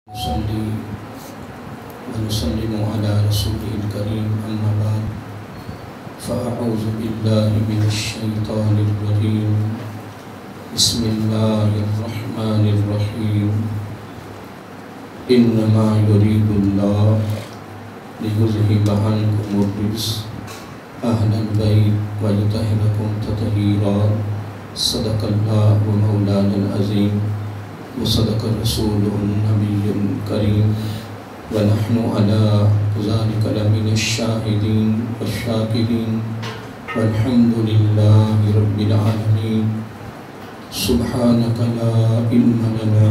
نصلي ونسلم على رسوله الكريم أما بعد فأعوذ بالله من الشيطان الرجيم بسم الله الرحمن الرحيم إنما يريد الله ليذهب عنكم الرجس أهل البيت ويطهركم تطهيرا صدق الله ومولانا العظيم وصدق رسوله النبي الكريم ونحن على ذلك لمن الشاهدين والشاكرين والحمد لله رب العالمين سبحانك لا علم لنا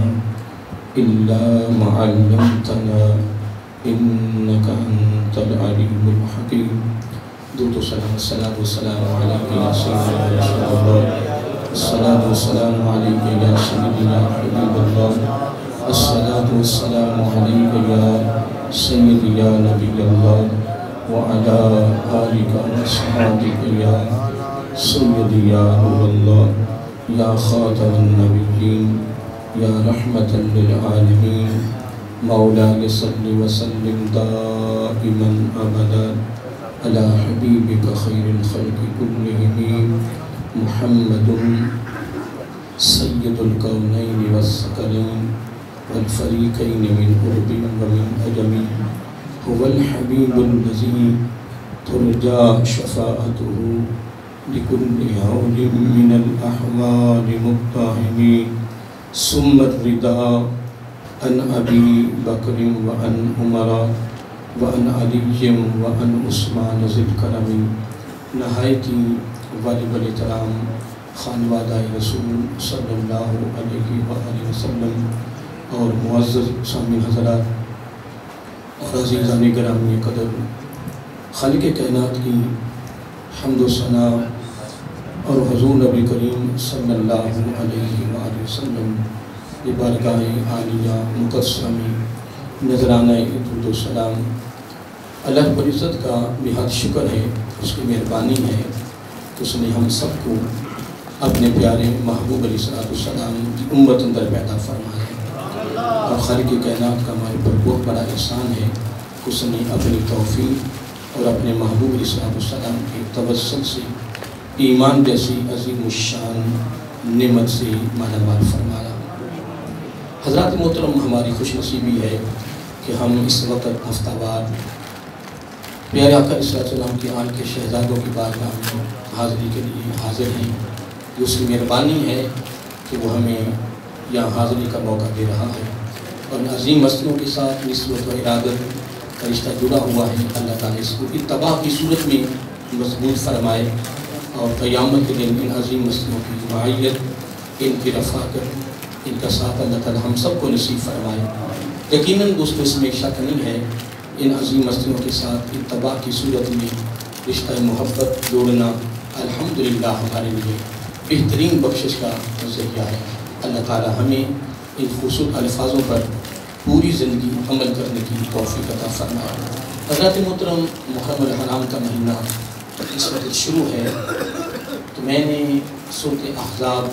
إلا ما علمتنا إنك أنت العليم الحكيم. درود و سلام الصلاة والسلام عليك يا سيدنا رسول الله الصلاة والسلام عليك يا سيدنا حبيب الله الصلاة والسلام عليك يا سيدي يا نبي الله وعلى آلك وأصحابك يا سيدي يا نور الله يا خاتم النبيين يا رحمة للعالمين مولاي صل وسلم دائما أبدا على حبيبك خير الخلق كلهم محمد سيد الكونين والثقلين والفريقين من قرب ومن أجم هو الحبيب الذي ترجى شفاعته لكل هول من الأحوال مقتحم ثم الرداء عن أبي بكر وعن عمر وعن علي وعن عثمان ذي الكرم نہایتی واجب الاحترام خانوادہ رسول صلی اللہ علیہ وآلہ وسلم اور معزز سامعین حضرات اور عزیزان گرامی قدر، خالق کائنات کی حمد و ثنا اور حضور نبی کریم صلی اللہ علیہ وآلہ وسلم کی بارگاہ عالیہ مقدسہ میں نذرانہ درود و سلام اللہ رب العزت کا بہت شکر ہے، اس کی مہربانی ہے کہ اس نے ہم سب کو اپنے پیارے محبوب علیہ السلام کی امت اندر پیدا فرمایا اور خالق کائنات کا ہمارے پر بہت بڑا احسان ہے کہ اس نے اپنی توفیق اور اپنے محبوب علیہ السلام کے توسل سے ایمان جیسی عظیم الشان نعمت سے مالا مال فرمایا۔ حضرات محترم، ہماری خوش نصیبی ہے کہ ہم اس وقت ہفتہ وار پیارے آقا علیہ السلام کی آن کے شہزادوں کی بارگاہ میں حاضری کے لیے حاضر ہیں۔ یہ اس کی مہربانی ہے کہ وہ ہمیں یہاں حاضری کا موقع دے رہا ہے اور عظیم مسئلوں کے ساتھ نسبت و ارادت کا رشتہ جڑا ہوا ہے۔ اللہ تعالیٰ اس کو اتباع کی صورت میں مضبوط فرمائے اور قیامت کے دن ان عظیم مسئلوں کی معیت، ان کی رفاقت، ان کا ساتھ اللہ تعالیٰ ہم سب کو نصیب فرمائے۔ یقیناً دوستو اس میں شک نہیں ہے، ان عظیم مسئلوں کے ساتھ اتباع کی صورت میں رشتہ محبت جوڑنا الحمدللہ ہمارے لیے بہترین بخشش کا ذریعہ ہے۔ اللہ تعالیٰ ہمیں ان خصوص الفاظوں پر پوری زندگی عمل کرنے کی توفیق عطا فرمائے۔ حضرات محترم، محرم الحرام کا مہینہ اس وقت شروع ہے، تو میں نے سورۃ احزاب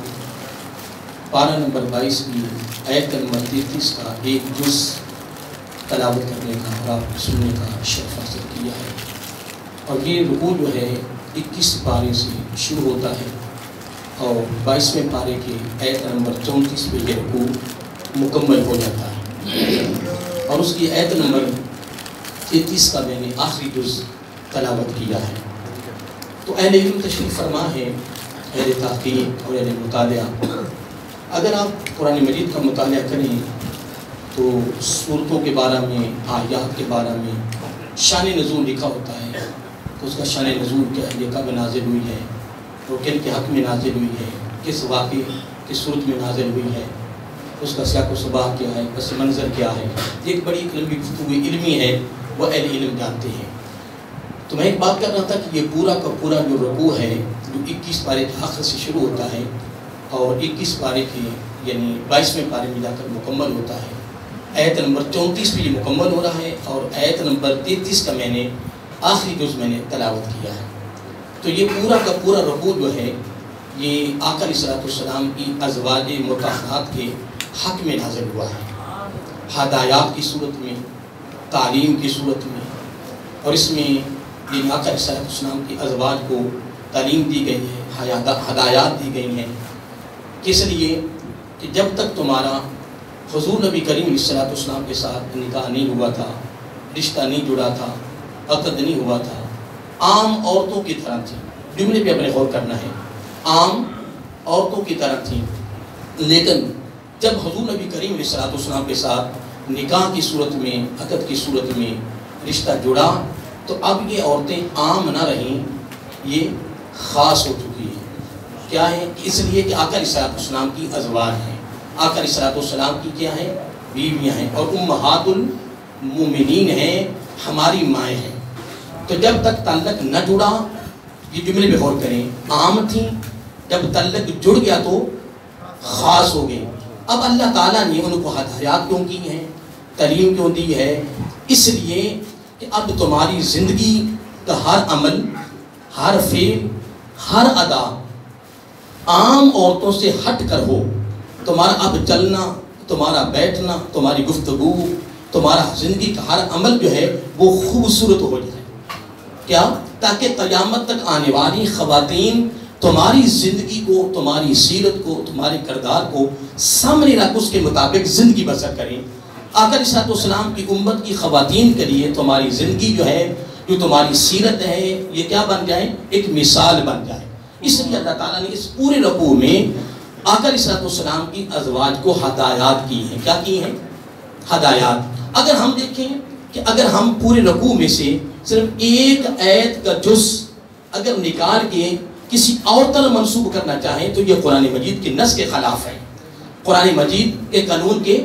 پارہ نمبر 22 کی آیت نمبر 33 کا ایک جز تلاوت کرنے کا اور آپ سننے کا شرف حاصل کیا ہے، اور یہ رکوع جو ہے 21 پارے سے شروع ہوتا ہے اور 22ویں پارے کے آیت نمبر 34 پہ یہ رکوع مکمل ہو جاتا ہے، اور اس کی آیت نمبر 33 کا میں نے آخری جز تلاوت کیا ہے۔ تو اہل علم تشریف فرما ہے، اہل تحقیق اور اہل مطالعہ، اگر آپ قرآن مجید کا مطالعہ کریں تو صورتوں کے بارے میں، آیات کے بارے میں شان نزول لکھا ہوتا ہے، تو اس کا شان نزول کیا ہے، یہ کب نازل ہوئی ہے، وہ کن کے حق میں نازل ہوئی ہے، کس واقعے کس صورت میں نازل ہوئی ہے، اس کا سیاق و سباق کیا ہے، پس منظر کیا ہے، یہ ایک بڑی لمبی گفتگو علمی ہے، وہ اہل علم جانتے ہیں۔ تو میں ایک بات کر رہا تھا کہ یہ پورا کا پورا جو رکوع ہے، جو 21 پارے کے آخر سے شروع ہوتا ہے اور 21 پارے کے یعنی 22ویں پارے میں جا کر مکمل ہوتا ہے، آیت نمبر 34 پہ یہ مکمل ہو رہا ہے، اور آیت نمبر 33 کا میں نے آخری جز میں نے تلاوت کیا ہے۔ تو یہ پورا کا پورا رکوع جو ہے یہ آقا علیہ السلام کی ازواج مطہرات کے حق میں نازل ہوا ہے۔ ہدایات کی صورت میں، تعلیم کی صورت میں، اور اس میں یہ آقا علیہ السلام کی ازواج کو تعلیم دی گئی ہے، ہدایات دی گئی ہیں، کس لیے کہ جب تک تمہارا حضور نبی کریم علیہ السلام کے ساتھ نکاح نہیں ہوا تھا، رشتہ نہیں جڑا تھا، عقد نہیں ہوا تھا، عام عورتوں کی طرح تھی. جملے پہ اپنے غور کرنا ہے، عام عورتوں کی طرح تھی. لیکن جب حضور نبی کریم علیہ السلام کے ساتھ نکاح کی صورت میں، عقد کی صورت میں رشتہ جڑا، تو اب یہ عورتیں عام نہ رہیں، یہ خاص ہو چکی ہیں. کیا ہے؟ اس لیے کہ آقا علیہ السلام کی ازواج ہیں، آقا علیہ السلام کی کیا ہیں؟ بیویاں ہیں، اور امہات المومنین ہیں، ہماری مائیں ہیں. تو جب تک تعلق نہ جڑا، یہ جملے پہ غور کریں، عام تھیں، جب تعلق جڑ گیا تو خاص ہو گئے. اب اللہ تعالیٰ نے ان کو ہدایات کیوں کی ہیں، تعلیم کیوں دی ہے؟ اس لیے کہ اب تمہاری زندگی کا ہر عمل، ہر فعل، ہر ادا عام عورتوں سے ہٹ کر ہو. تمہارا اب چلنا، تمہارا بیٹھنا، تمہاری گفتگو، تمہارا زندگی کا ہر عمل جو ہے وہ خوبصورت ہو جائے. کیا؟ تاکہ قیامت تک آنے والی خواتین تمہاری زندگی کو، تمہاری سیرت کو، تمہارے کردار کو سامنے رکھ اس کے مطابق زندگی بسر کریں. آقا علیہ السلام کی امت کی خواتین کے لیے تمہاری زندگی جو ہے، جو تمہاری سیرت ہے، یہ کیا بن جائے؟ ایک مثال بن جائے. اس لیے اللہ تعالیٰ نے اس پورے رکوع میں آقا علیہ السلام کی ازواج کو ہدایات کی ہیں. کیا کی ہیں؟ ہدایات. اگر ہم دیکھیں کہ اگر ہم پورے رکوع میں سے صرف ایک آیت کا جز اگر نکال کے کسی اور طرح منسوب کرنا چاہیں تو یہ قرآن مجید کے نص کے خلاف ہے، قرآن مجید کے قانون کے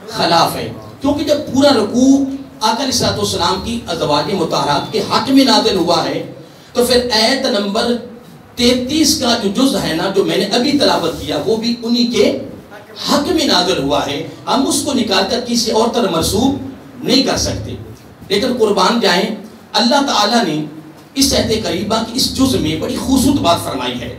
خلاف ہے. کیونکہ جب پورا رکوع آقا علیہ السلام کی ازواج مطہرات کے حق میں نازل ہوا ہے تو پھر آیت نمبر 33 کا جو جز ہے نا، جو میں نے ابھی تلاوت کیا، وہ بھی انہی کے حق میں نازل ہوا ہے. ہم اس کو نکال کر کسی اور طرح منسوب نہیں کر سکتے. لیکن قربان جائیں، اللہ تعالیٰ نے اس آیت کریمہ کی اس جز میں بڑی خوبصورت بات فرمائی ہے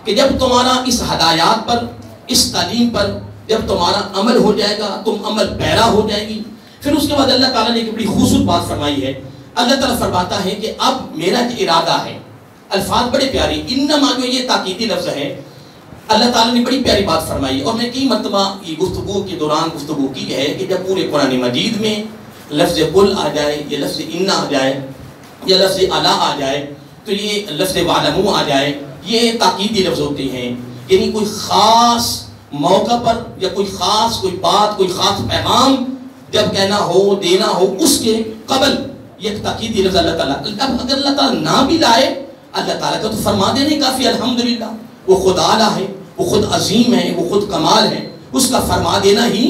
کہ جب تمہارا اس ہدایات پر، اس تعلیم پر جب تمہارا عمل ہو جائے گا، تم عمل پیرا ہو جائے گی. پھر اس کے بعد اللہ تعالیٰ نے ایک بڑی خوبصورت بات فرمائی ہے. اللہ تعالیٰ فرماتا ہے کہ اب میرا جو ارادہ ہے، الفاظ بڑے پیارے، انما جو یہ تاکیدی لفظ ہے، اللہ تعالیٰ نے بڑی پیاری بات فرمائی. اور میں کئی مرتبہ یہ گفتگو کے دوران گفتگو کی ہے کہ جب پورے قرآن مجید میں لفظ قل آ جائے، یا لفظ انا آ جائے، یا لفظ الا آ جائے، تو یہ لفظ وعلموا آ جائے، یہ تاکیدی لفظ ہوتے ہیں. یعنی کوئی خاص موقع پر یا کوئی خاص کوئی بات، کوئی خاص پیغام جب کہنا ہو، دینا ہو، اس کے قبل یہ تاکیدی لفظ اللہ تعالیٰ. اب اگر اللہ تعالیٰ نہ بھی لائے، اللہ تعالیٰ کا تو فرما دینے کافی. الحمدللہ وہ خود اعلیٰ ہے، وہ خود عظیم ہے، وہ خود کمال ہے. اس کا فرما دینا ہی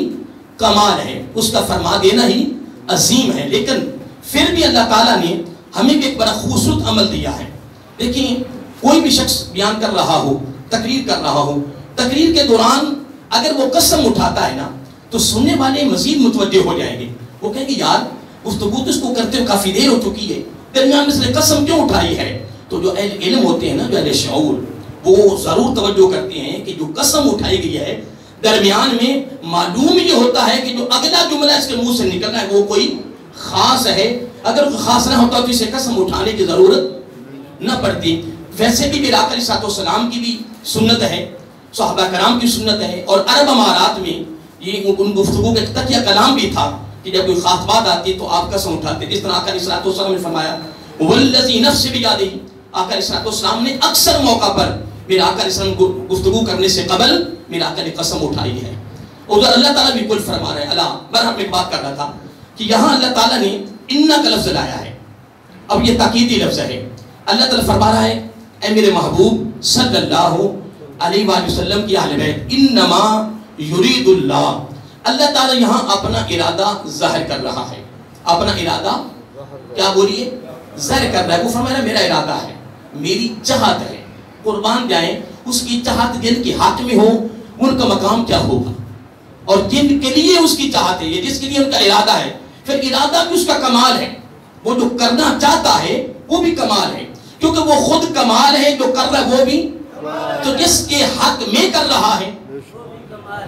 کمال ہے، اس کا فرما دینا ہی عظیم ہے. لیکن پھر بھی اللہ تعالیٰ نے ہمیں بھی ایک بڑا خوبصورت عمل دیا ہے. دیکھیں، کوئی بھی شخص بیان کر رہا ہو، تقریر کر رہا ہو، تقریر کے دوران اگر وہ قسم اٹھاتا ہے نا تو سننے والے مزید متوجہ ہو جائیں گے. وہ کہیں گے یار گفتگو تو اس کو کرتے ہو کافی دیر ہو چکی ہے، درمیان میں اس نے قسم کیوں اٹھائی ہے؟ تو جو اہل علم ہوتے ہیں نا، جو اہل شعور، وہ ضرور توجہ کرتے ہیں کہ جو قسم اٹھائی گئی ہے درمیان میں معلوم یہ ہوتا ہے کہ جو اگلا جملہ اس کے منہ سے نکلنا ہے وہ کوئی خاص ہے. اگر وہ خاص نہ ہوتا تو اسے قسم اٹھانے کی ضرورت نہ پڑتی. ویسے بھی میرا آقا علیہ السلام کی بھی سنت ہے، صحابہ کرام کی سنت ہے، اور عرب امارات میں یہ ان گفتگو کا تکیہ کلام بھی تھا کہ جب کوئی خاص بات آتی تو آپ قسم اٹھاتے. جس طرح آقا علیہ السلام نے فرمایا والذی نفس بیدہ، آقا علیہ السلام نے اکثر موقع پر میرا آقا علیہ السلام گفتگو کرنے سے قبل میرا آقا نے قسم اٹھائی ہے. ادھر اللہ تعالیٰ بھی کل فرما رہا ہے. اللہ برہم میں بات کر رہا تھا کہ یہاں اللہ تعالیٰ نے انا کا لفظ لایا ہے. اب یہ تاکیدی لفظ ہے. اللہ تعالیٰ فرما رہا ہے اے میرے محبوب صلی اللہ علیہ وآلہ وسلم کی اہل بیت، انما یرید اللہ. اللہ تعالیٰ یہاں اپنا ارادہ ظاہر کر رہا ہے. اپنا ارادہ کیا بولیے؟ ظاہر کر رہا ہے. وہ فرما رہا ہے میرا ارادہ ہے، میری چاہت ہے. قربان جائیں، اس کی چاہت جن کے ہاتھ میں ہو ان کا مقام کیا ہوگا، اور جن کے لیے اس کی چاہت ہے، یہ جس کے لیے ان کا ارادہ ہے، پھر ارادہ بھی اس کا کمال ہے. وہ جو کرنا چاہتا ہے وہ بھی کمال ہے، کیونکہ وہ خود کمال ہے، جو کر رہا ہے وہ بھی. تو جس کے حق میں کر رہا ہے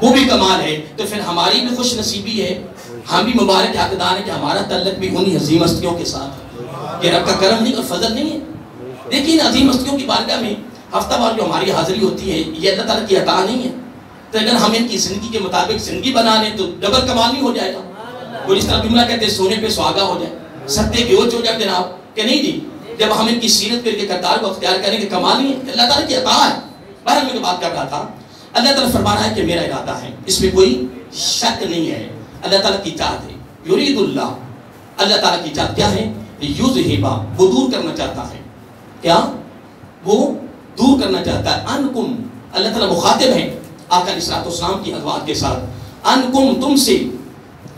وہ بھی کمال ہے. تو پھر ہماری بھی خوش نصیبی ہے ہم بھی مبارک حقدار ہیں کہ ہمارا تعلق بھی انہی عظیم ہستیوں کے ساتھ ہے، یہ رب کا کرم نہیں اور فضل نہیں ہے۔ دیکھیں عظیم ہستیوں کی بارگاہ میں ہفتہ وار جو ہماری حاضری ہوتی ہے یہ اللہ تعالیٰ کی عطا نہیں ہے، تو اگر ہم ان کی زندگی کے مطابق زندگی بنا لیں تو ڈبل کمال نہیں ہو جائے گا؟ وہ جس طرح جملہ کہتے ہیں سونے پہ سہاگا ہو جائے، ستے کے اوچ ہو جائے جناب، کہ نہیں جی جب ہم ان کی سیرت کر کے کردار کو اختیار کریں گے کمال نہیں ہے، اللہ تعالیٰ کی عطا ہے۔ بہرحال میں جو بات کر رہا تھا، اللہ تعالیٰ فرما رہا ہے کہ میرا ارادہ ہے، اس میں کوئی شک نہیں ہے، اللہ تعالیٰ کی چاہت ہے۔ یرید اللہ، اللہ تعالیٰ کی چاہت کیا ہے؟ یذہبا، وہ دور کرنا چاہتا ہے، کیا؟ وہ دور کرنا چاہتا ہے، انکم، اللہ تعالیٰ مخاطب ہے آقا علیہ الصلوۃ والسلام کی ازواج کے ساتھ، انکم، تم سے،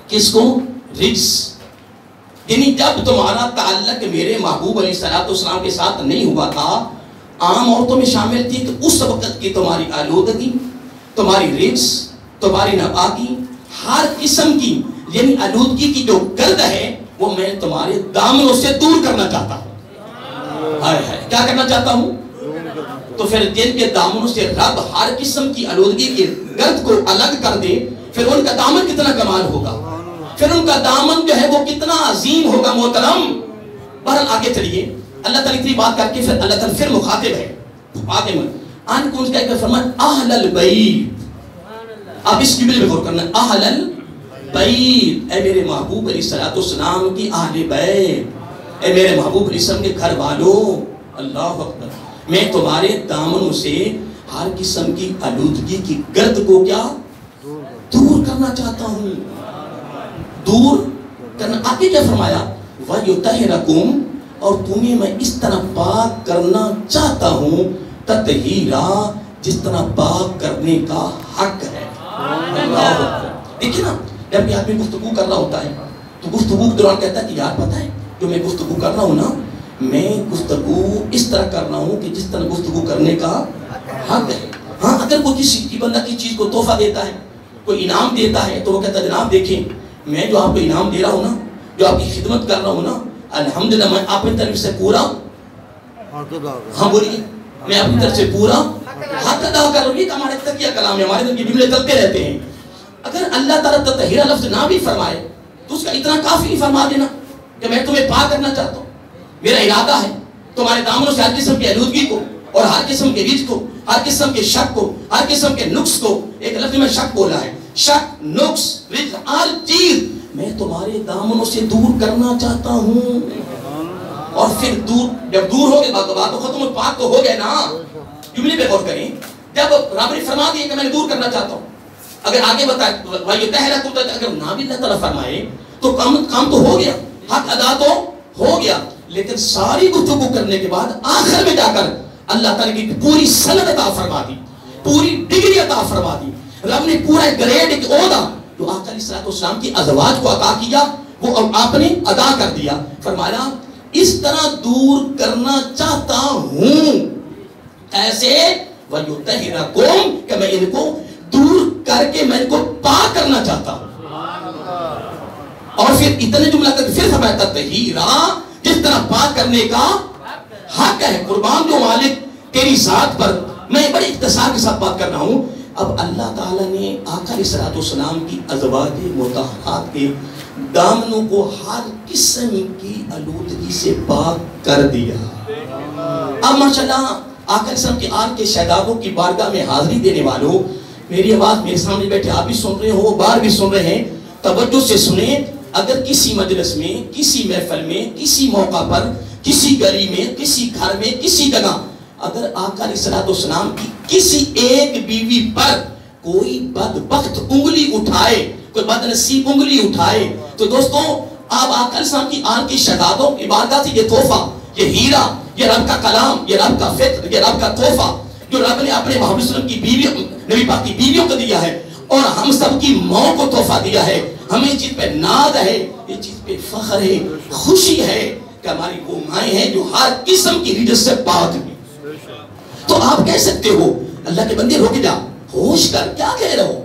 کس کو؟ رجس، یعنی جب تمہارا تعلق میرے محبوب علیہ الصلوۃ والسلام کے ساتھ نہیں ہوا تھا، عام عورتوں میں شامل تھی، تو اس وقت کی تمہاری آلودگی، تمہاری رجس، تمہاری ناپاکی، ہر قسم کی یعنی آلودگی کی جو گرد ہے وہ میں تمہارے دامنوں سے دور کرنا چاہتا ہوں۔ کیا کرنا چاہتا ہوں؟ تو پھر جن کے دامنوں سے رب ہر قسم کی آلودگی کی گرد کو الگ کر دے، پھر ان کا دامن کتنا کمال ہوگا، پھر ان کا دامن جو ہے وہ کتنا عظیم ہوگا محترم۔ بہرحال آگے چلیے، اللہ تعالیٰ اتنی بات کر کے پھر اللہ تعالیٰ پھر مخاطب ہے آگے میں ان کو کہہ کر فرمائے اہل البیت۔ اب اس جملے میں غور کرنا، اہل البیت، اے میرے محبوب علیہ الصلوۃ والسلام کی اہل بیت، اے میرے محبوب علیہ السلام کے گھر والوں، اللہ اکبر، میں تمہارے دامنوں سے ہر قسم کی آلودگی کی گرد کو کیا دور کرنا چاہتا ہوں، دور کرنا۔ آگے کیا فرمایا؟ وَيُطَهِّرَكُمْ، اور تمہیں میں اس طرح پاک کرنا چاہتا ہوں، تطہیرا، جس طرح پاک کرنے کا حق ہے۔ اللہ اکبر۔ دیکھیں نا، جب یہ آدمی گفتگو کر رہا ہوتا ہے تو گفتگو کے دوران کہتا ہے کہ یار پتہ ہے جو میں گفتگو کر رہا ہوں نا، میں گفتگو اس طرح کر رہا ہوں کہ جس طرح گفتگو کرنے کا حق ہے۔ ہاں اگر کوئی کسی کی بندہ کی چیز کو تحفہ دیتا ہے، کوئی انعام دیتا ہے، تو وہ کہتا ہے جناب دیکھیں میں جو آپ کو انعام دے رہا ہوں نا، جو آپ کی خدمت کر رہا ہوں نا، الحمدللہ میں آپ کی طرف سے پورا، ہاں بولیے، میں اپنی طرف سے پورا حق ادا کر رہا ہوں۔ یہ ہمارے تقیہ کلام ہے، ہمارے دل کے جملے چلتے رہتے ہیں۔ اگر اللہ تعالیٰ تطہیرہ لفظ نہ بھی فرمائے تو اس کا اتنا کافی نہیں فرما دینا کہ میں تمہیں پاک کرنا چاہتا ہوں، میرا ارادہ ہے تمہارے دامنوں سے ہر قسم کی آلودگی کو اور ہر قسم کے رجس کو، ہر قسم کے شک کو، ہر قسم کے نقص کو، ایک لفظ میں شک بولا ہے، شک، نقص، رجس، ہر چیز میں تمہارے دامنوں سے دور کرنا چاہتا ہوں۔ اور پھر دور، جب دور ہو گئے بات تو ختم، پاک تو ہو گئے نا۔ جملے پہ غور کریں، جب رب نے فرما دیا کہ میں نے دور کرنا چاہتا ہوں، اگر آگے بتائے وَيُطَهِّرَكُمْ، اگر نہ بھی اللہ تعالیٰ فرمائے تو کام تو ہو گیا، حق ادا تو ہو گیا، لیکن ساری گفتگو کرنے کے بعد آخر میں جا کر اللہ تعالیٰ کی پوری سند عطا فرما دی، پوری ڈگری عطا فرما دی۔ رب نے پورا گریڈ، ایک عہدہ جو آقا علیہ الصلوۃ والسلام کی ازواج کو عطا کیا وہ آپ نے ادا کر دیا۔ فرمایا اس طرح دور کرنا چاہتا ہوں، ایسے وَيُطَهِّرَكُمْ، کہ میں ان کو دور کر کے میں ان کو پاک کرنا چاہتا ہوں۔ اور پھر اتنے جملہ کر پھر فرمایا تطہیرا، جس طرح پاک کرنے کا حق ہے۔ قربان جو مالک تیری ذات پر، میں بڑے اختصار کے ساتھ بات کر رہا ہوں۔ اب اللہ تعالیٰ نے آقا علیہ الصلوۃ والسلام کی ازواج مطہرات کے دامنوں کو ہر قسم کی آلودگی سے پاک کر دیا۔ اب ماشاءاللہ آقا علیہ السلام کے آن کے شہدادوں کی بارگاہ میں حاضری دینے والوں، میری آواز میرے سامنے بیٹھے آپ بھی سن رہے ہو، وہ باہر بھی سن رہے ہیں، توجہ سے سنیں۔ اگر کسی مجلس میں، کسی محفل میں، کسی موقع پر، کسی گلی میں، کسی گھر میں، کسی جگہ اگر آقا علیہ الصلوۃ والسلام کی کسی ایک بیوی پر کوئی بدبخت انگلی اٹھائے، کوئی بد نصیب انگلی اٹھائے، تو دوستوں آپ آقا علیہ السلام کی آن کی شہدادوں کی بارگاہ سے یہ تحفہ، یہ ہیرا، یہ رب کا کلام، یہ رب کا فطر، یہ رب کا تحفہ جو رب نے اپنے محبوب صلی اللہ علیہ وسلم کی بیویوں، نبی پاک کی بیویوں کو دیا ہے، اور ہم سب کی ماں کو تحفہ دیا ہے۔ ہمیں اس چیز پہ ناز ہے، یہ چیز پہ فخر ہے، خوشی ہے کہ ہماری وہ مائیں ہیں جو ہر قسم کی رجس سے پاک ہیں۔ تو آپ کہہ سکتے ہو اللہ کے بندے روک جا، ہوش کر، کیا کہہ رہے ہو؟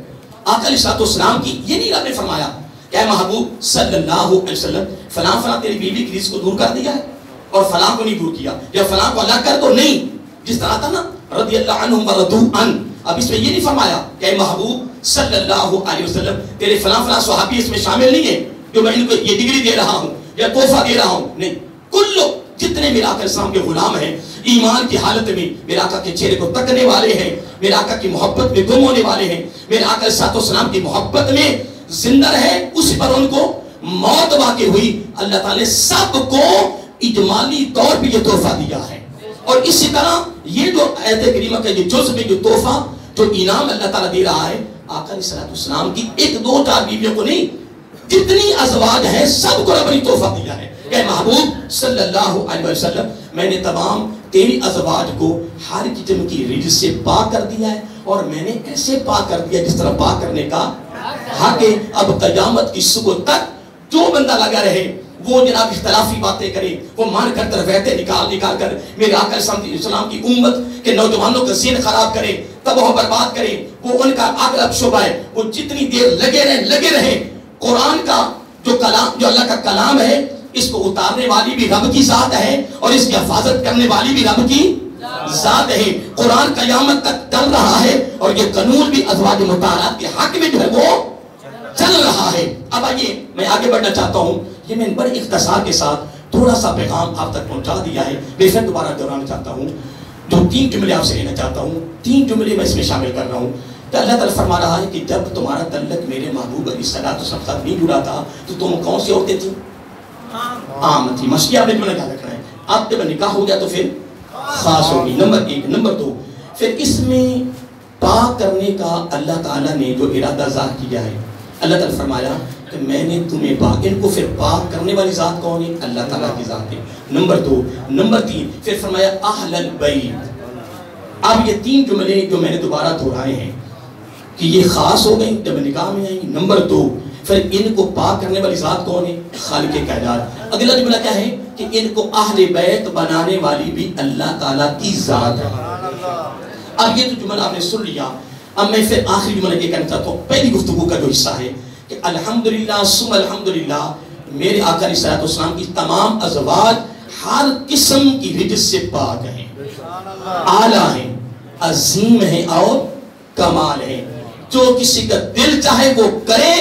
آقا علیہ الصلوۃ والسلام کی یہ نہیں رب نے فرمایا کہ اے محبوب صلی اللہ علیہ وسلم فلاں فلاں تیری بیوی کی رزق کو دور کر دیا ہے اور فلاں کو نہیں دور کیا، یا فلاں کو الگ کر دو، نہیں، جس طرح تھا نا رضی اللہ عنہم ورضوا عنہ۔ اب اس میں یہ نہیں فرمایا کہ اے محبوب صلی اللہ علیہ وسلم تیرے فلاں فلاں صحابی اس میں شامل نہیں ہیں جو میں ان کو یہ ڈگری دے رہا ہوں یا تحفہ دے رہا ہوں، نہیں، کل جتنے میرے آقا اسلام کے غلام ہیں ایمان کی حالت میں میرے آقا کے چہرے کو تکنے والے ہیں، میرے آقا کی محبت میں گم ہونے والے ہیں، میرے آقا علیہ السلام کی محبت میں زندہ رہے، اس پر ان کو موت واقع ہوئی، اللہ تعالیٰ نے سب کو اجمالی طور پہ یہ تحفہ دیا ہے۔ اور اسی طرح یہ جو آیت کریمہ کا یہ جزء میں جو تحفہ جو انعام اللہ تعالیٰ دے رہا ہے آقا علیہ السلام کی ایک دو چار بیویوں کو نہیں، جتنی ازواج ہیں سب کو رب نے تحفہ دیا ہے۔ اے محبوب صلی اللہ علیہ وسلم، میں نے تمام تیری ازواج کو ہر قسم کی رجس سے پاک کر دیا ہے، اور میں نے ایسے پاک کر دیا جس طرح پاک کرنے کا حق ہے۔ اب قیامت کی صبح تک جو بندہ لگا رہے وہ جناب اختلافی باتیں کرے، وہ مان کر روایتیں نکال کر میرے آقا علیہ السلام کی امت کے نوجوانوں کا ذہن خراب کرے، تباہ و برباد کرے، وہ ان کا اقرب شبہ ہے، وہ جتنی دیر لگے رہے قرآن کا جو کلام، جو اللہ کا کلام ہے، اس کو اتارنے والی بھی رب کی ذات ہے اور اس کی حفاظت کرنے والی بھی رب کی ذات ہے۔ قرآن قیامت تک چل رہا ہے اور یہ قانون بھی ازواج مطہرات کے حق میں جو ہے وہ چل رہا ہے۔ اب آئیے میں آگے بڑھنا چاہتا ہوں، یہ میں بڑے اختصار کے ساتھ تھوڑا سا پیغام آپ تک پہنچا دیا ہے، بے شک دوبارہ دہرانا چاہتا ہوں، جو 3 جملے آپ سے لینا چاہتا ہوں، 3 جملے میں اس میں شامل کر رہا ہوں کہ اللہ تعالیٰ فرما رہا ہے کہ جب تمہارا تعلق میرے محبوب علیہ السلام ساتھ نہیں جڑا تھا تو تم کون سی عورتیں تھیں؟ عام تھی۔ مشکل آپ نے کیوں نہ رکھنا ہے، اب جب نکاح ہو گیا تو پھر خاص ہوگی، نمبر 1۔ نمبر 2، پھر اس میں پاک کرنے کا اللہ تعالیٰ نے جو ارادہ ظاہر کیا ہے، اللہ تعالیٰ فرمایا کہ میں نے تمہیں پاک، ان کو پھر پاک کرنے والی ذات کون ہے؟ اللہ تعالیٰ کی ذات ہے۔ نمبر 2۔ نمبر 3، پھر فرمایا اہل البیت۔ اب یہ 3 جملے جو میں نے دوبارہ دہرائے ہیں کہ یہ خاص ہو گئی جب نکاح میں آئیں گی۔ نمبر 2، پھر ان کو پاک کرنے والی ذات کون ہے؟ خالق کائنات۔ اگلا جملہ کیا ہے کہ ان کو اہل بیت بنانے والی بھی اللہ تعالیٰ کی ذات ہے۔ اب یہ تو جملہ آپ نے سن لیا، اب میں پھر آخری جملہ یہ کہنا چاہتا ہوں، پہلی گفتگو کا جو حصہ ہے کہ الحمدللہ ثم الحمدللہ میرے آقا علیہ السلام کی تمام ازواج ہر قسم کی رجس سے پاک ہیں، اعلیٰ ہیں، عظیم ہیں اور کمال ہیں۔ جو کسی کا دل چاہے وہ کرے،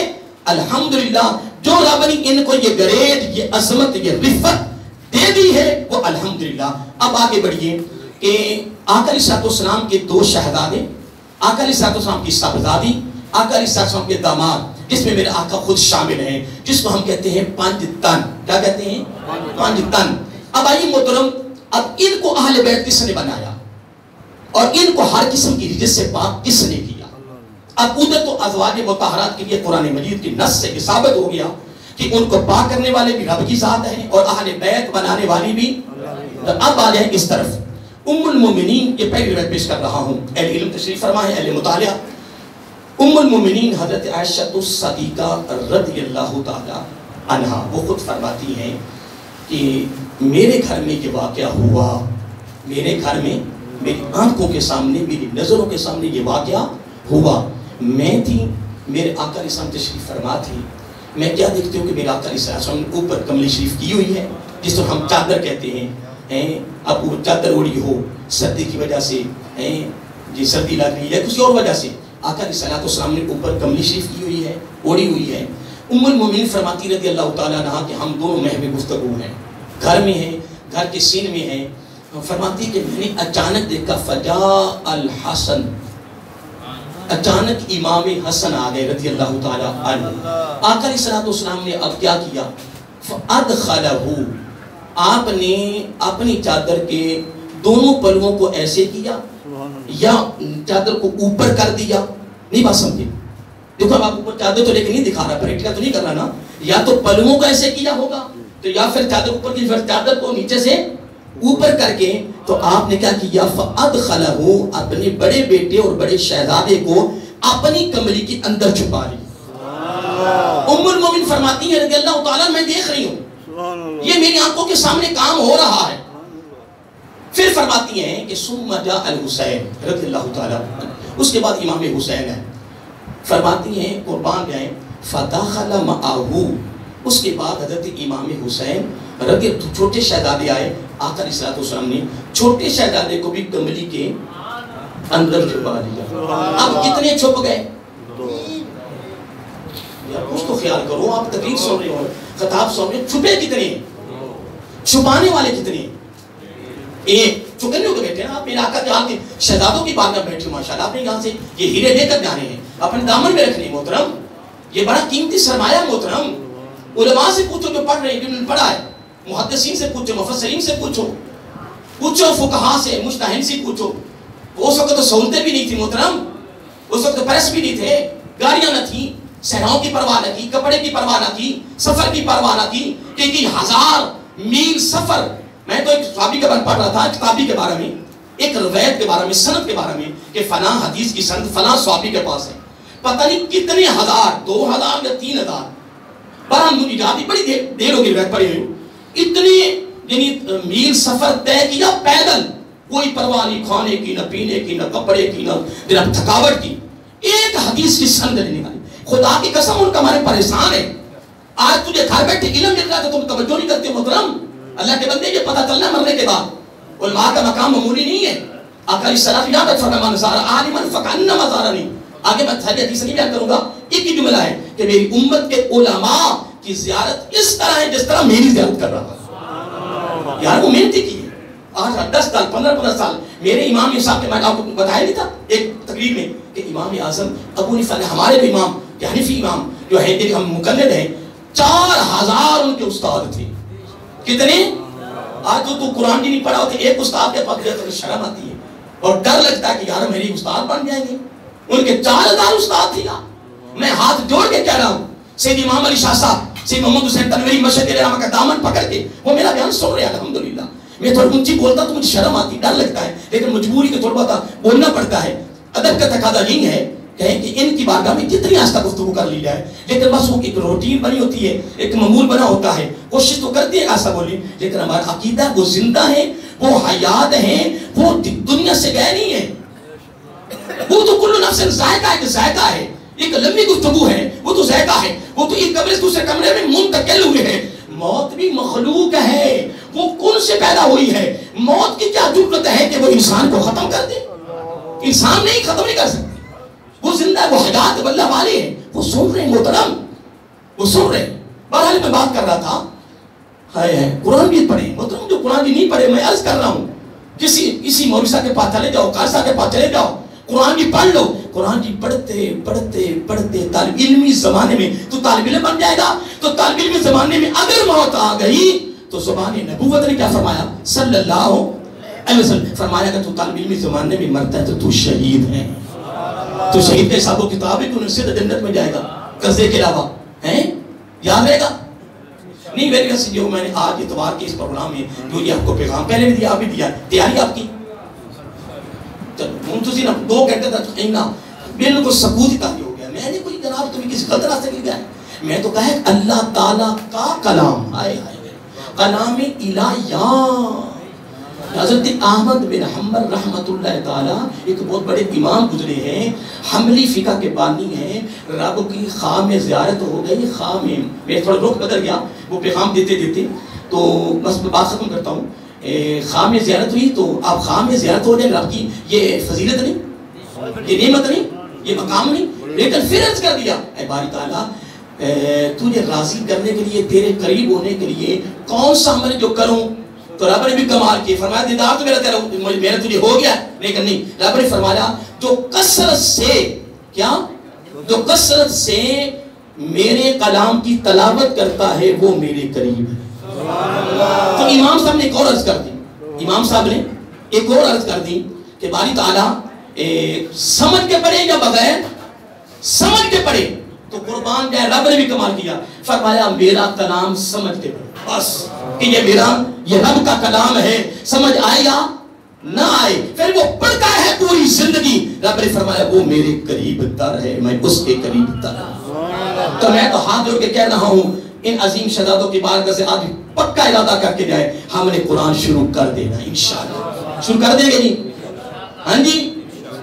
الحمدللہ جو رب نے ان کو یہ گریڈ، یہ عظمت، یہ رفت دے دی ہے وہ الحمدللہ۔ اب آگے بڑھئے کہ آقا علیہ السلام کے 2 شہزادے، آقا علیہ السلام کی صاحبزادی، آقا علیہ السلام کے داماد، جس میں میرے آقا خود شامل ہیں، جس کو ہم کہتے ہیں 5 تن۔ کیا کہتے ہیں؟ 5 تن۔ اب آئیے محترم، اب ان کو اہل بیت کس نے بنایا اور ان کو ہر قسم کی رجس سے پاک کس نے کیا؟ اب ادھر تو ازواج مطہرات کے لیے قرآن مجید کی نص سے یہ ثابت ہو گیا کہ ان کو پاک کرنے والے بھی رب کی ذات ہیں اور اہل بیت بنانے والی بھی۔ اب آ جائیں اس طرف، ام المومنین، یہ پہلی روایت پیش کر رہا ہوں، اہل علم تشریف فرمائیں، اہل مطالعہ۔ ام المومنین حضرت عائشہ الصدیقہ رضی اللہ تعالی عنہا، وہ خود فرماتی ہیں کہ میرے گھر میں یہ واقعہ ہوا، میرے گھر میں میری آنکھوں کے سامنے، میری نظروں کے سامنے یہ واقعہ ہوا۔ میں تھی، میرے آقا علیہ السلام تشریف فرما تھی، میں کیا دیکھتی ہوں کہ میرے آقا علیہ السلام نے اوپر کملی شریف کی ہوئی ہے، جس کو ہم چادر کہتے ہیں، اب وہ چادر اوڑی ہو سردی کی وجہ سے، جی سردی لگ رہی ہے کسی اور وجہ سے، آقا علیہ السلام نے اوپر کملی شریف کی ہوئی ہے، اوڑی ہوئی ہے۔ ام المومنین فرماتی رضی اللہ تعالیٰ عنہا کہ ہم دونوں محو گفتگو ہیں، گھر میں ہیں، گھر کے سین میں ہیں، فرماتی کہ میں نے اچانک دیکھا فجاء الحسن، اچانک امام حسن آ گئے رضی اللہ تعالیٰ عنہ۔ آقا علیہ السلام نے اب کیا کیا؟ فَأَدْخَلَهُ، آپ نے اپنی چادر کے دونوں پلووں کو ایسے کیا یا چادر کو اوپر کر دیا؟ نہیں بات سمجھے، دیکھو اب آپ اوپر چادر تو لے کے نہیں دکھا رہا، پریکٹیکل تو نہیں کر رہا نا، یا تو پلووں کو ایسے کیا ہوگا تو یا پھر چادر اوپر کی، پھر چادر کو نیچے سے اوپر کر کے، تو آپ نے کیا کیا؟ فَأَدْخَلَهُ، اپنے بڑے بیٹے اور بڑے شہزادے کو اپنی کملی کے اندر چھپا لی۔ ام المومن فرماتی ہے رضی اللہ تعالیٰ، میں دیکھ رہی ہوں یہ میری آنکھوں کے سامنے کام ہو رہا ہے۔ پھر فرماتی ہیں کہ ثُمَّ جَاءَ الْحُسَيْنُ رضی اللہ تعالیٰ، اس کے بعد امام حسین ہیں، فرماتی ہیں قربان جائیں، فَدَخَلَ مَعَهُ، اس کے بعد حضرت امام حسین رضی چھوٹے شہزادے آئے، آقا علیہ السلام نے چھوٹے شہزادے کو بھی کملی کے اندر چھپا دیا۔ اب کتنے چھپ گئے؟ یار کچھ تو خیال کرو، آپ تقریر سن رہے ہو، خطاب سن رہے ہو، چھپے کتنے ہیں، چھپانے والے کتنے ہیں؟ ایک چکنے ہو کے بیٹھے ہیں آپ، میرے آقا کے آگے شہزادوں کی بات میں بیٹھے ماشاءاللہ، آپ نے یہاں سے یہ ہیرے لے کر جانے ہیں، اپنے دامن میں رکھنے محترم، یہ بڑا قیمتی سرمایہ محترم۔ علماء سے پوچھو جو پڑھ رہے ہیں، جنہوں نے پڑھا ہے، محدثین سے پوچھو، مفسرین سے پوچھو فقہاء سے، مجتہدین سے پوچھو۔ اس وقت تو سہولتیں بھی نہیں تھی محترم، اس وقت تو پریس بھی نہیں تھے، گاڑیاں نہ تھیں، صحراؤں کی پرواہ نہ کی، کپڑے کی پرواہ نہ کی، سفر کی پرواہ نہ کی، کہ 1000 میل سفر۔ میں تو ایک صحابی کے بارے میں پڑھ رہا تھا، کتابی کے بارے میں، ایک روایت کے بارے میں، سند کے بارے میں، کہ فلاں حدیث کی سند فلاں صحابی کے پاس ہے، پتہ نہیں کتنے ہزار، 2000 یا 3000، بارہ مجھے یاد بڑی دیر ہو گئی روایت پڑھی ہوئی، اتنی یعنی میل سفر طے کیا پیدل، کوئی پرواہ نہیں، کھانے کی نہ پینے کی نہ کپڑے کی نہ تھکاوٹ کی، ایک حدیث کی سند نہیں نکالی۔ خدا کی قسم ان کا ہمارے پریشان ہے۔ آج تجھے گھر بیٹھے علم مل رہا ہے تو تم توجہ نہیں کرتے محترم۔ اللہ کے بندے یہ پتہ چلنا مرنے کے بعد علماء کا مقام معمولی نہیں ہے۔ آقا علیہ السلام یاد رکھ فرمایا من زار عالما فکانما زارنی۔ آگے میں تھوڑی حدیث نہیں بیان کروں گا، ایک ہی جملہ ہے کہ میری امت کے علماء کی زیارت اس طرح ہے جس طرح میری زیارت کر رہا تھا۔ یار وہ محنتی کی ہے۔ آج 10 سال 15 سال میرے امام صاحب کے میں آپ کو بتایا نہیں تھا ایک تقریر میں کہ امام اعظم ابو حنیفہ نے، ہمارے بھی امام حنفی امام جو ہے دیکھ ہم مقلد ہیں، 4000 ان کے استاد تھے۔ کتنے؟ آج تو قرآن بھی نہیں پڑھا ہوتے، ایک استاد کے پاس گیا تو شرم آتی ہے اور ڈر لگتا ہے کہ یار میری استاد بن جائیں گے۔ ان کے 4000 استاد تھے۔ میں ہاتھ جوڑ کے کہہ رہا ہوں، سید امام علی شاہ صاحب، سید محمد حسین تنویری مشہد رحمہ کا دامن پکڑ کے وہ میرا بیان سن رہے ہیں الحمدللہ۔ میں تھوڑا اونچی بولتا تو مجھے شرم آتی، ڈر لگتا ہے، لیکن مجبوری کے تھوڑا بہت بولنا پڑتا ہے۔ ادب کا تقاضا نہیں ہے کہیں کہ ان کی بارگاہ میں جتنی آستہ گفتگو کر لی جائے، لیکن بس وہ ایک روٹین بنی ہوتی ہے، ایک معمول بنا ہوتا ہے، کوشش تو کرتے ہیں ایسا بولی، لیکن ہمارا عقیدہ وہ زندہ ہے، وہ حیات ہیں، وہ دنیا سے گئے نہیں ہیں۔ وہ تو کل نفس ذائقہ ہے، ذائقہ ہے، ایک لمبی گفتگو ہے، وہ تو ذائقہ ہے، وہ تو ایک کمرے سے دوسرے کمرے میں منتقل ہوئے ہیں۔ موت بھی مخلوق ہے، وہ کن سے پیدا ہوئی ہے۔ موت کی کیا ضرورت ہے کہ وہ انسان کو ختم کر دے؟ انسان نہیں ختم نہیں کر سکتے، وہ زندہ ہے، وہ حیات اللہ والے ہیں، وہ سن رہے ہیں محترم، وہ سن رہے ہیں۔ بہرحال میں بات کر رہا تھا قرآن بھی پڑھیں محترم، جو قرآن بھی نہیں پڑھے میں عرض کر رہا ہوں کسی مولوی صاحب کے پاس چلے جاؤ، قاری صاحب کے پاس چلے جاؤ، قرآن بھی پڑھ لو۔ قرآن بھی پڑھتے پڑھتے پڑھتے طالب علمی زمانے میں تو طالب علم بن جائے گا، تو طالب علمی زمانے میں اگر موت آ گئی تو زبان نبوت نے کیا فرمایا صلی اللہ علیہ وسلم، فرمایا کہ تو طالب علمی زمانے میں مرتا ہے تو تو شہید ہے، تو شہید کے حساب و کتاب ہے، تو نصیحت جنت میں جائے گا قصے کے علاوہ، ہیں یاد رہے گا نہیں؟ میرے ویسے جو میں نے آج اتوار کے اس پروگرام میں جو یہ آپ کو پیغام پہلے بھی دیا، آپ بھی دیا، تیاری آپ کی منتظر 2 گھنٹے تک کہنا بالکل سکوت ہی تاری ہو گیا۔ میں نے کوئی جناب تمہیں کسی غلط راستے مل گیا ہے؟ میں تو کہا اللہ تعالیٰ کا کلام، آئے کلام الہیہ۔ حضرت احمد بن حنبل رحمت اللہ تعالیٰ ایک بہت بڑے امام گزرے ہیں، حنبلی فقہ کے بانی ہیں، رب کی خواہ میں زیارت ہو گئی، خواہ میں تھوڑا رخ بدل گیا وہ پیغام دیتے دیتے، تو بس میں بات ختم کرتا ہوں۔ خواہ میں زیارت ہوئی تو آپ خواہ میں زیارت ہو جائے رب کی، یہ فضیلت نہیں، یہ نعمت نہیں، یہ مقام نہیں، لیکن پھر عرض کر دیا اے باری تعالیٰ تجھے راضی کرنے کے لیے، تیرے قریب ہونے کے لیے کون سا عمل جو کروں؟ تو رب نے بھی کمال کی، فرمایا دیدار تو میرا تجھے ہو گیا، لیکن نہیں، رب نے فرمایا جو کثرت سے کیا، جو کثرت سے میرے کلام کی تلاوت کرتا ہے وہ میرے قریب ہے۔ تو امام صاحب نے ایک اور عرض کر دی، امام صاحب نے ایک اور عرض کر دی کہ باری تعالیٰ سمجھ کے پڑھے یا بغیر سمجھ کے پڑھے؟ تو قربان جائے رب نے بھی کمال کیا، فرمایا میرا کلام سمجھ کے پڑھے، بس کہ یہ رب کا کلام ہے، سمجھ آئے یا نہ آئے، پھر وہ پڑھتا ہے پوری زندگی، رب نے فرمایا وہ میرے قریب تر ہے، میں اس کے قریب تر ہوں۔ تو میں تو ہاتھ جوڑ کے کہہ رہا ہوں ان عظیم شہزادوں کی بارگاہ سے آج پکا ارادہ کر کے جائے، ہم نے قرآن شروع کر دینا انشاءاللہ، شروع کر دیں گے نہیں؟ ہاں جی،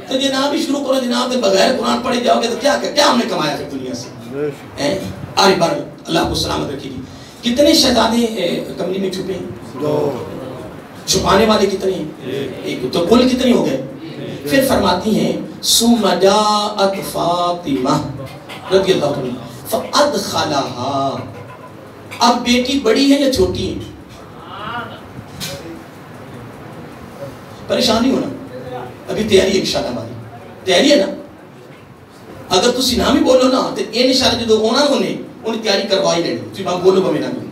تو جناب ہی شروع کرو جناب، بغیر قرآن پڑھے جاؤ گے تو کیا ہم نے کمایا پھر دنیا سے؟ آری بار اللہ کو سلامت رکھے گی۔ کتنے شہزادے کمری میں چھپے ہیں؟ 2۔ چھپانے والے کتنے ہیں؟ 1۔ تو کل کتنے ہو گئے؟ پھر فرماتی ہیں ثم جاءت فاطمہ رضی اللہ عنہ، فَأَدْخَلَهَا، اب بیٹی بڑی ہے یا چھوٹی ہے؟ پریشانی ہونا، ابھی تیاری ہے انشاءاللہ ہماری، تیاری ہے نا؟ اگر تسی نام ہی بولو نا تو یہ انشاءاللہ جو ہونا انہیں تیاری کروائی لینی، تسی بات بولو گا میرا نہیں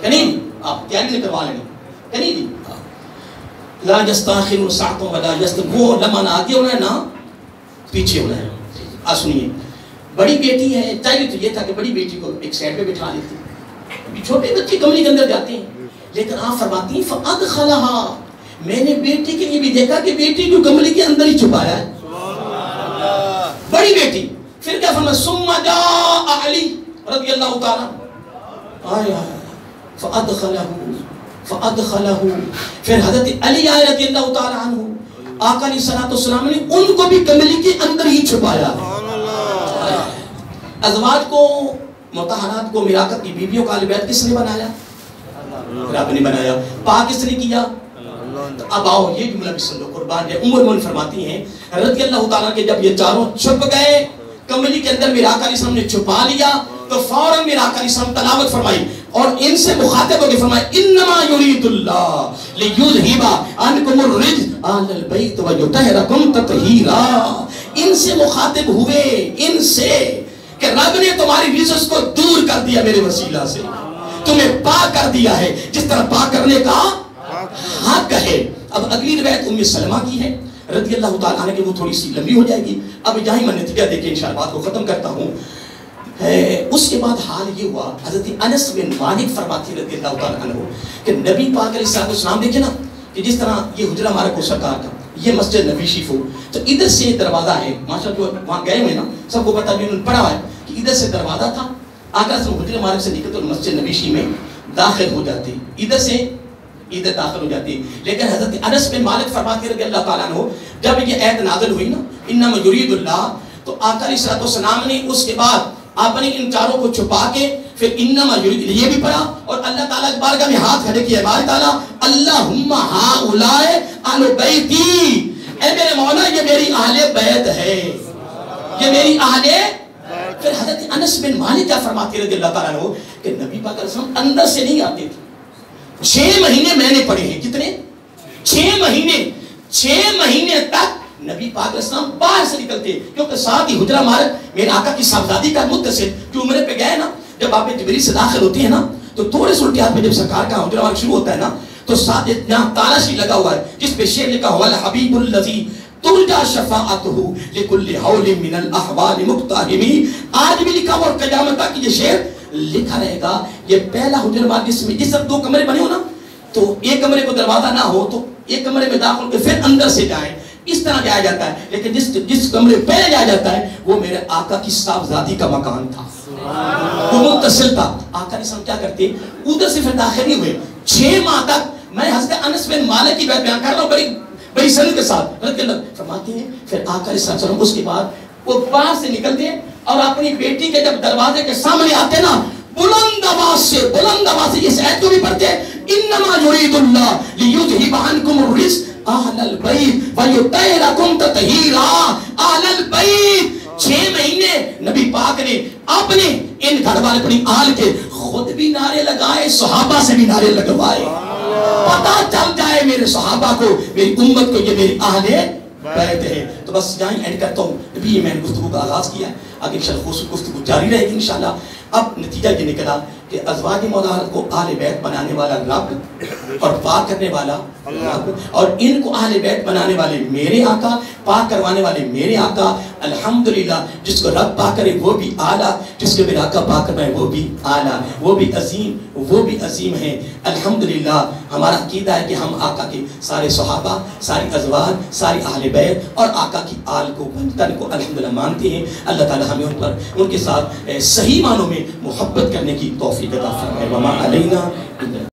کنی آپ تیاری نہیں کروا لینی کنی دی لا یستاخر ساعتوں ولا یستر، وہ لمحہ نہ آگے ہونا ہے نہ پیچھے ہونا ہے. سنیے، بڑی بیٹی ہے، چاہیے تو یہ تھا کہ بڑی بیٹی کو ایک سائڈ پہ بٹھا لیتی، چھوٹے بچے کمرے کے اندر جاتے ہیں، لیکن آپ فرماتی ہیں فَأَدْخَلَهَا، میں نے بیٹی کے لیے بھی دیکھا کہ بیٹی کو کمرے کے اندر ہی چھپایا ہے، بڑی بیٹی. پھر کیا فرمایا ثُمَّ جَاءَ عَلِي رضی اللہ تعالیٰ فَأَدْخَلَهُ، پھر حضرت علی آئے رضی اللہ تعالیٰ عنہ، آقا علیہ السلام نے ان کو بھی کمرے کے اندر ہی چھپایا. ازواج کو، مطہرات کو، میراث کی بیویوں کا اہل بیت کس نے بنایا؟ رب نے بنایا. پاک کس نے کیا؟ اب آؤ یہ جملہ بھی سن لو، قربان ہے. عمر مومن فرماتی ہیں رضی اللہ تعالیٰ کہ جب یہ چاروں چھپ گئے کمرے کے اندر، میرے آقا علیہ السلام نے چھپا لیا تو فوراً میرے آقا علیہ السلام تلاوت فرمائی اور ان سے مخاطب ہو کے فرمایا انما یرید اللہ لیذھب عنکم الرجس اہل البیت ویطہرکم تطہیرا. ان سے مخاطب ہوئے، ان سے کہ رب نے تمہاری رجس کو دور کر دیا میرے وسیلہ سے، تمہیں پاک کر دیا ہے جس طرح پاک کرنے کا حق ہے. اب اگلی روایت ام سلمہ کی ہے رضی اللہ تعالیٰ عنہ، کہ وہ تھوڑی سی لمبی ہو جائے گی. اب یہاں میں نتیجہ دے کے انشاءاللہ بات کو ختم کرتا ہوں. اس کے بعد حال یہ ہوا، حضرت انس بن مالک فرماتی رضی اللہ تعالیٰ عنہ کہ نبی پاک علیہ السلام دیکھیں نا کہ جس طرح یہ حجرہ ہمارا کو سرکار کا، یہ مسجد نبی شریف ہو تو ادھر سے دروازہ ہے، ماشاءاللہ جو وہاں گئے ہوئے نا سب کو پتا، انہوں نے پڑھا ہے کہ ادھر سے دروازہ تھا، آقا سے حجرہ مبارک سے نکلتے اور مسجد نبی شریف میں داخل ہو جاتے، ادھر سے ادھر داخل ہو جاتی. لیکن حضرت انس بن مالک فرماتے رضی اللہ تعالیٰ عنہ جب یہ آیت نازل ہوئی نا انما یرید اللہ، تو آقا علیہ السلام نے اس کے بعد آپ نے ان چاروں کو چھپا کے پھر انما یرید یہ بھی پڑھا اور اللہ تعالیٰ کے بارگاہ میں ہاتھ کھڑے کیے، بارے تعالیٰ اللہم ہؤلاء اہل بیتی، اے میرے مولا یہ میری اہل بیت ہے، یہ میری اہل. پھر حضرت انس بن مالک کیا فرماتے رضی اللہ تعالیٰ عنہ کہ نبی پاک علیہ السلام اندر سے نہیں آتے تھے. 6 مہینے میں نے پڑھے ہیں، کتنے؟ 6 مہینے تک نبی پاک علیہ السلام باہر سے نکلتے، کیونکہ ساتھ ہی حجرہ مبارک میرے آقا کی صاحبزادی کا متصل جو عمرے پہ گئے نا، جب آپ جبریل سے داخل ہوتی ہے نا تو تھوڑے سے الٹے ہاتھ میں جب سرکار کا حجرہ مبارک شروع ہوتا ہے نا تو ساتھ یہاں تالا شریف لگا ہوا ہے جس پہ شعر لکھا ہوا ہے حبیب الذی ترجا شفاعتہ لکل حول من الاحوال مقتحمی. آج بھی لکھا ہوا اور قیامت تک یہ شعر لکھا رہے گا. یہ پہلا حجرہ مبارک جس میں جس 2 کمرے بنے ہو نا تو ایک کمرے کو دروازہ نہ ہو تو ایک کمرے میں داخل کے پھر اندر سے جائیں، اس طرح جایا جاتا ہے. لیکن جس کمرے پہلے جایا جاتا ہے وہ میرے آقا کی صاحبزادی کا مکان تھا، وہ متصل تھا. آقا علیہ السلام کیا کرتے ادھر سے پھر داخل نہیں ہوئے 6 ماہ تک. میں حضرت انس بن مالک کی بات بیان کر رہا ہوں بڑی سند کے ساتھ. فرماتے ہیں پھر آقا علیہ السلام اس کے بعد وہ باہر سے نکلتے اور اپنی بیٹی کے جب دروازے کے سامنے آتے نا بلند آواز سے اس آیت کو بھی پڑھتے انما یرید اللہ لیذھب عنکم الرجس اہل البیت ویطہرکم تطہیرا. اہل البیت 6 مہینے نبی پاک نے اپنے ان گھر والے اپنی آل کے خود بھی نعرے لگائے، صحابہ سے بھی نعرے لگوائے، پتہ چل جائے میرے صحابہ کو، میری امت کو یہ میری اہل بیت ہے. تو بس یہاں اینڈ کرتا ہوں. ابھی میں نے گفتگو کا آغاز کیا ہے، آگے انشاءاللہ گفتگو جاری رہے گی انشاءاللہ. اب نتیجہ یہ نکلا کہ ازواج مطہرات کو اہل بیت بنانے والا رب اور پاک کرنے والا رب، اور ان کو اہل بیت بنانے والے میرے آقا، پاک کروانے والے میرے آقا. الحمدللہ جس کو رب پاک کرے وہ بھی اعلیٰ، جس کو میرے آقا پاک کروائے وہ بھی اعلیٰ، وہ بھی عظیم ہے. الحمدللہ ہمارا عقیدہ ہے کہ ہم آقا کے سارے صحابہ، ساری ازواج، ساری اہل بیت اور آقا کی آل کو بنتن کو الحمدللہ مانتے ہیں. اللہ تعالی ہمیں ان کے ساتھ صحیح معنوں میں محبت کرنے کی توفیق عطا فرمائے. وما علینا